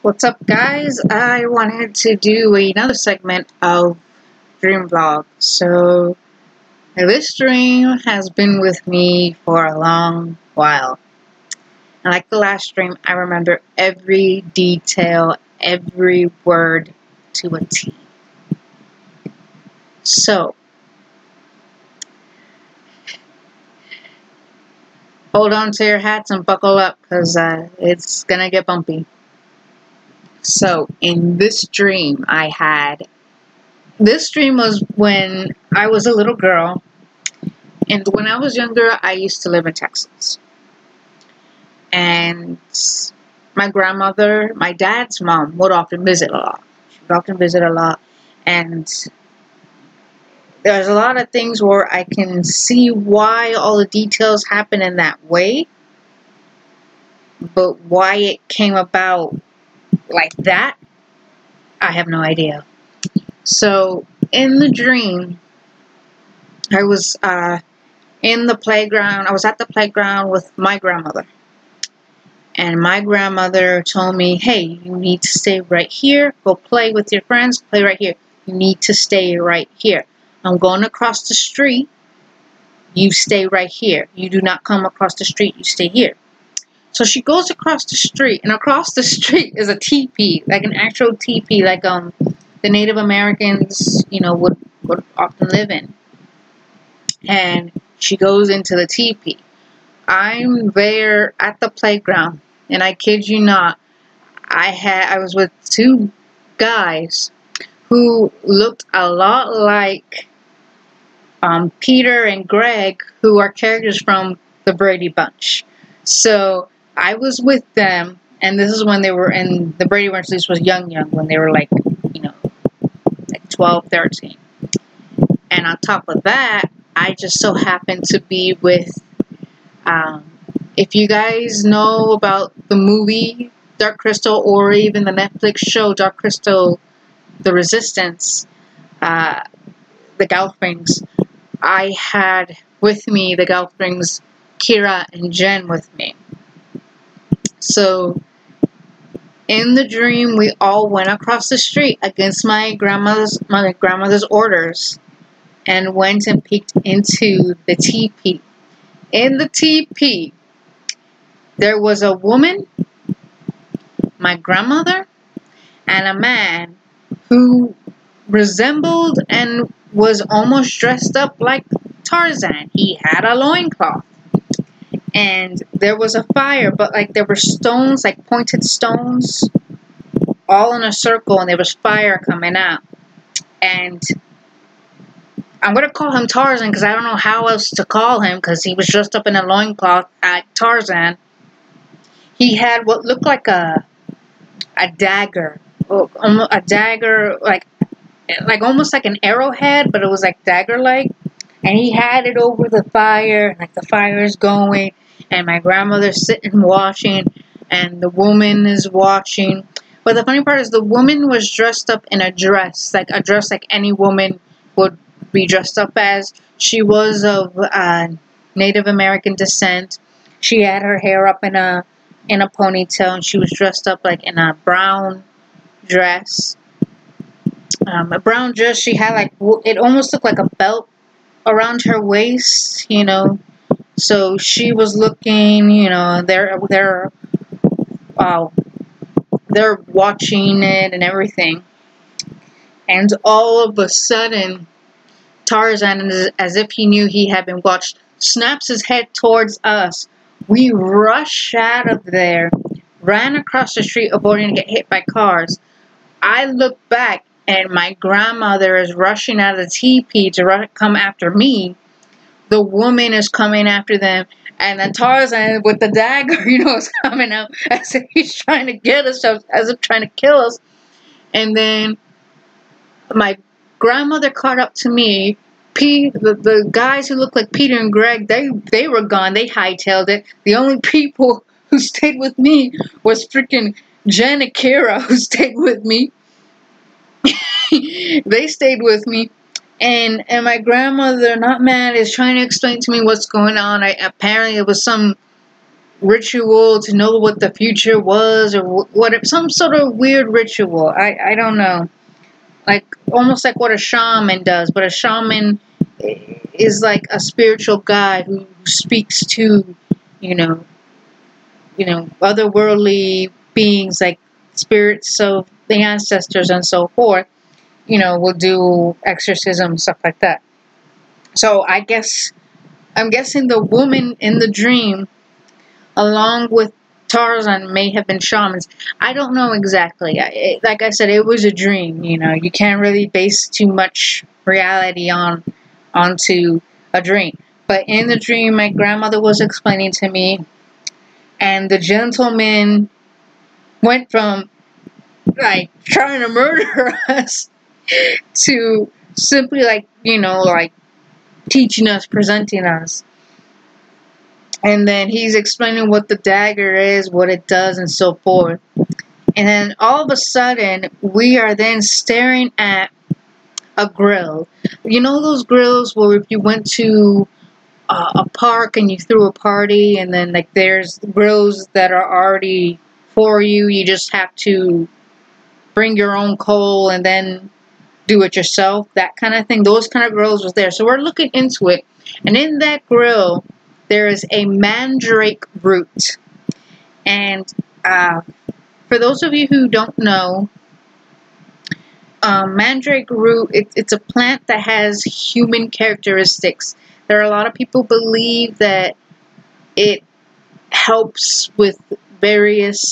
What's up, guys? I wanted to do another segment of Dream Vlog. So, this dream has been with me for a long while. And like the last dream, I remember every detail, every word to a T. So, hold on to your hats and buckle up, because it's gonna get bumpy. So, in this dream this dream was when I was a little girl, and when I was younger, I used to live in Texas. And my grandmother, my dad's mom, would often visit a lot. She would often visit a lot, and there's a lot of things where I can see why all the details happen in that way, but why it came about like that, I have no idea. So in the dream, I was in the playground. I was at the playground with my grandmother, and my grandmother told me, "Hey, you need to stay right here. Go play with your friends. Play right here. You need to stay right here. I'm going across the street. You stay right here. You do not come across the street. You stay here." So she goes across the street, and across the street is a teepee, like an actual teepee, like the Native Americans, would often live in. And she goes into the teepee. I'm there at the playground, and I kid you not, I was with two guys who looked a lot like Peter and Greg, who are characters from the Brady Bunch. So I was with them, and this is when they were in the Brady Bunch. This was young, when they were like 12, 13. And on top of that, I just so happened to be with, if you guys know about the movie Dark Crystal, or even the Netflix show Dark Crystal, The Resistance, the Gelflings, I had with me the Gelflings, Kira and Jen with me. So in the dream, we all went across the street against my grandmother's orders, and went and peeked into the teepee. In the teepee, there was a woman, my grandmother, and a man who resembled and was almost dressed up like Tarzan. He had a loincloth. And there was a fire, but there were stones, pointed stones, all in a circle, and there was fire coming out. And I'm going to call him Tarzan, because I don't know how else to call him, because he was dressed up in a loincloth at Tarzan. He had what looked like a dagger. A dagger, like almost like an arrowhead, but it was dagger-like. And he had it over the fire, the fire is going, and my grandmother's sitting watching, and the woman is watching. But the funny part is, the woman was dressed up in a dress, like any woman would be dressed up as. She was of Native American descent. She had her hair up in a ponytail, and she was dressed up in a brown dress. A brown dress. She had it almost looked like a belt around her waist, So she was looking, they're watching it and everything. And all of a sudden, Tarzan, as if he knew he had been watched, snaps his head towards us. We rush out of there, ran across the street, avoiding to get hit by cars. I look back, and my grandmother is rushing out of the teepee to come after me. The woman is coming after them, and then Tarzan with the dagger, is coming out as if he's trying to get us, as if trying to kill us. And then my grandmother caught up to me. The guys who looked like Peter and Greg, they were gone. They hightailed it. The only people who stayed with me was freaking Jen and Kira, who stayed with me. They stayed with me, and my grandmother, not mad, is trying to explain to me what's going on. Apparently it was some ritual to know what the future was, or what, some sort of weird ritual. I don't know, like almost like what a shaman does. But a shaman is like a spiritual guide who speaks to, you know, otherworldly beings like spirits of the ancestors and so forth. Will do exorcism, stuff like that. So I'm guessing the woman in the dream, along with Tarzan, may have been shamans. I don't know exactly. Like I said, it was a dream. You can't really base too much reality onto a dream. But in the dream, my grandmother was explaining to me, and the gentleman went from like trying to murder us to simply like teaching us, presenting us. And then he's explaining what the dagger is, what it does, and so forth. And then all of a sudden, we are then staring at a grill. Those grills where if you went to a park and you threw a party, and then like there's grills that are already for you. You just have to bring your own coal and then do it yourself. That kind of thing. Those kind of grills was there. So we're looking into it. And in that grill, there is a mandrake root. And for those of you who don't know, mandrake root, it's a plant that has human characteristics. There are a lot of people believe that it helps with various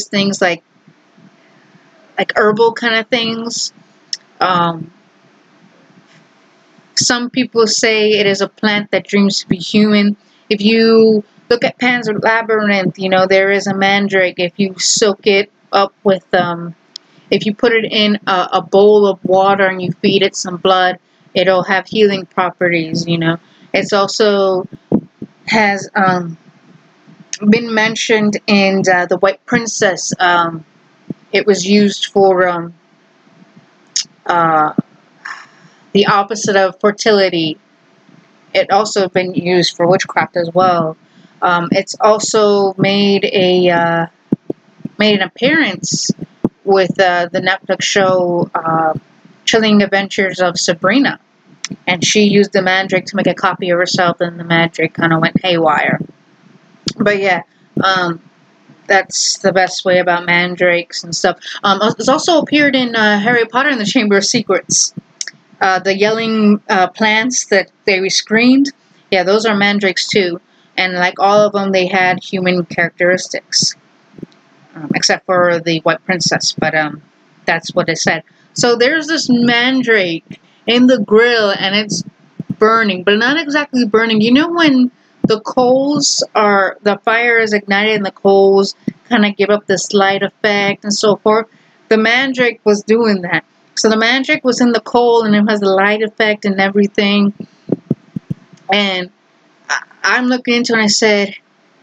things like herbal kind of things. Some people say it is a plant that dreams to be human. If you look at Pan's Labyrinth, there is a mandrake. If you soak it up with, if you put it in a bowl of water and you feed it some blood, it'll have healing properties. It's also has been mentioned in the White Princess. It was used for the opposite of fertility. It also been used for witchcraft as well. It's also made an appearance with the Netflix show Chilling Adventures of Sabrina, and she used the mandrake to make a copy of herself, and the mandrake kind of went haywire. But yeah, that's the best way about mandrakes and stuff. It's also appeared in Harry Potter and the Chamber of Secrets. The yelling plants that they screamed, yeah, those are mandrakes too. And like all of them, they had human characteristics, except for the White Princess. But that's what it said. So there's this mandrake in the grill, and it's burning, but not exactly burning. When the fire is ignited and the coals kind of give up this light effect and so forth? The mandrake was doing that. So the mandrake was in the coal, and it has a light effect and everything. And I'm looking into it, and I said,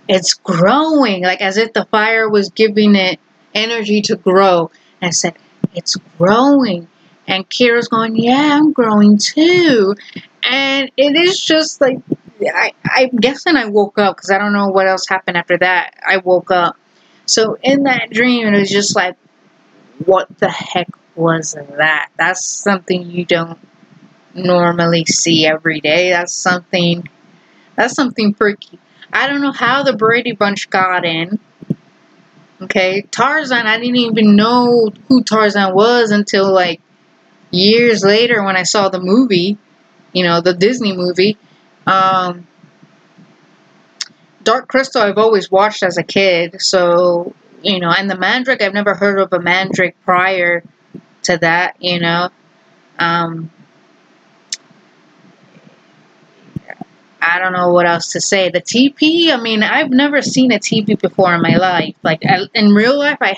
it's growing, like as if the fire was giving it energy to grow. And I said, it's growing. And Kira's going, yeah, I'm growing too. And it is just like, I'm guessing I woke up, because I don't know what else happened after that. I woke up. So in that dream, it was just like, what the heck was that? That's something you don't normally see every day. That's something freaky. I don't know how the Brady Bunch got in. Okay, Tarzan, I didn't even know who Tarzan was until like years later when I saw the movie, the Disney movie. Dark Crystal I've always watched as a kid, so, and the mandrake, I've never heard of a mandrake prior to that, I don't know what else to say. The teepee, I mean, I've never seen a teepee before in my life. Like, in real life, I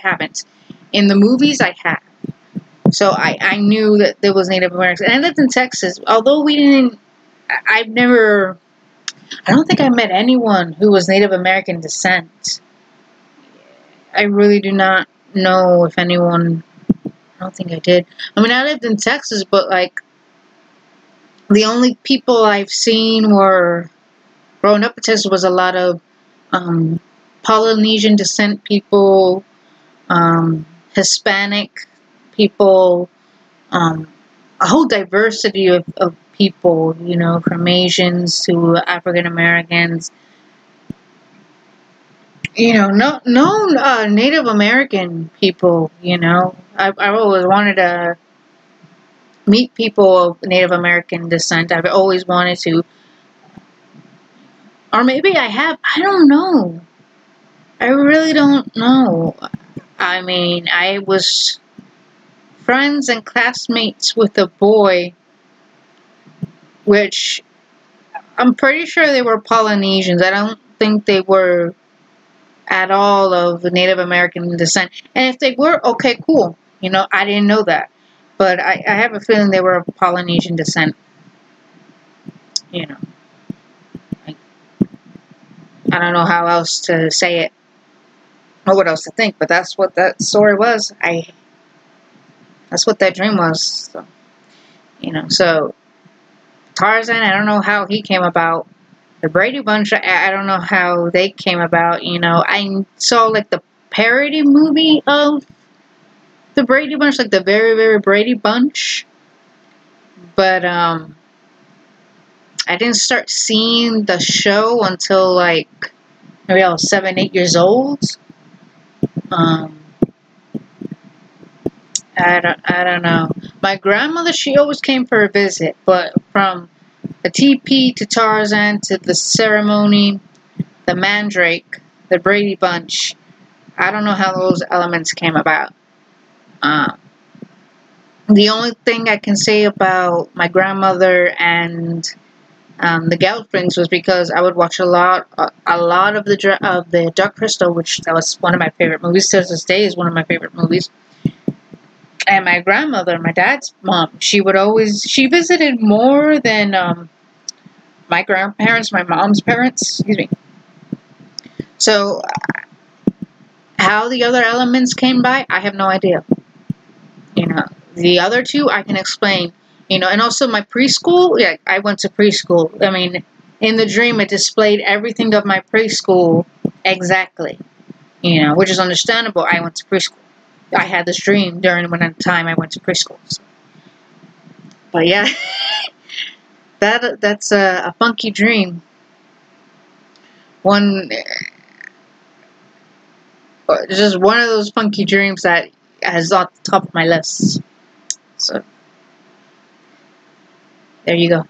haven't. In the movies, I have. So I knew that there was Native Americans. And I lived in Texas. Although I don't think I met anyone who was Native American descent. I really do not know if anyone, I don't think I did. I mean, I lived in Texas, but like, the only people I've seen were growing up in Texas was a lot of Polynesian descent people, Hispanic people, a whole diversity of people, you know, from Asians to African Americans. You know, no Native American people, you know. I've always wanted to meet people of Native American descent. I've always wanted to. Or maybe I have. I don't know. I really don't know. I mean, I was friends and classmates with a boy, which I'm pretty sure they were Polynesians. I don't think they were at all of Native American descent. And if they were, okay, cool. You know, I didn't know that. But I have a feeling they were of Polynesian descent. You know. I don't know how else to say it. Or what else to think. But that's what that story was. That's what that dream was. So, you know, so Tarzan, I don't know how he came about. The Brady Bunch, I don't know how they came about. You know, I saw like the parody movie of the Brady Bunch, like the Very, Very Brady Bunch. But I didn't start seeing the show until like maybe I was 7, 8 years old. I don't know. My grandmother, she always came for a visit, but from the TP to Tarzan to the ceremony, the Mandrake, the Brady Bunch, I don't know how those elements came about. The only thing I can say about my grandmother and the Gelflings was because I would watch a lot of the Dark Crystal, which that was one of my favorite movies. To this day is one of my favorite movies. And my grandmother, my dad's mom, she visited more than my grandparents, my mom's parents, excuse me. So, how the other elements came by, I have no idea. You know, the other two I can explain. You know, and also my preschool, yeah, I went to preschool. I mean, in the dream, it displayed everything of my preschool exactly. You know, which is understandable. I went to preschool. I had this dream during the time I went to preschool. So. But yeah, that's a funky dream. Just one of those funky dreams that is on the top of my list. So there you go.